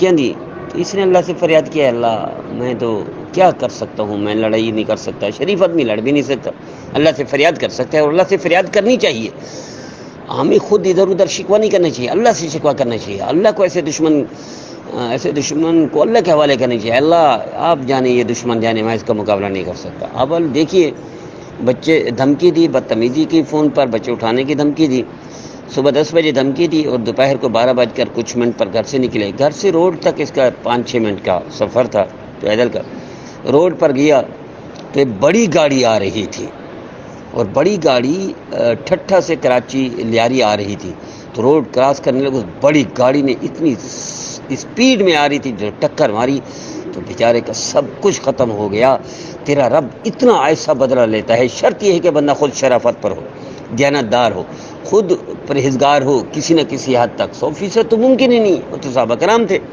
دھمکیاں دی تو اس نے اللہ سے فریاد کیا، اللہ میں تو کیا کر سکتا ہوں، میں لڑائی نہیں کر سکتا، شریف آدمی لڑ بھی نہیں سکتا، اللہ سے فریاد کر سکتا ہے، اور اللہ سے فریاد کرنی چاہیے. ہمیں خود ادھر ادھر شکوہ نہیں کرنا چاہیے، اللہ سے شکوہ کرنا چاہیے. اللہ کو ایسے دشمن کو اللہ کے حوالے کرنا چاہیے. اللہ آپ جانے، یہ دشمن جانے، میں اس کا مقابلہ نہیں کر سکتا. اب دیکھیے بچے دھمکی دی، بدتمیزی کی، فون پر بچے اٹھانے کی دھمکی دی، صبح 10 بجے دھمکی دی اور دوپہر کو 12 بج کر کچھ منٹ پر گھر سے نکلے. گھر سے روڈ تک اس کا 5-6 منٹ کا سفر تھا پیدل کا. روڈ پر گیا تو ایک بڑی گاڑی آ رہی تھی، اور بڑی گاڑی ٹھٹھا سے کراچی لیاری آ رہی تھی. تو روڈ کراس کرنے لگے، اس بڑی گاڑی نے اتنی اسپیڈ میں آ رہی تھی، جو ٹکر ماری تو بیچارے کا سب کچھ ختم ہو گیا. تیرا رب اتنا ایسا بدلہ لیتا ہے. شرط یہ ہے کہ بندہ خود شرافت پر ہو، دیانتدار ہو، خود پرہیزگار ہو کسی نہ کسی حد تک. 100% تو ممکن ہی نہیں، وہ تو صحابہ کرام تھے.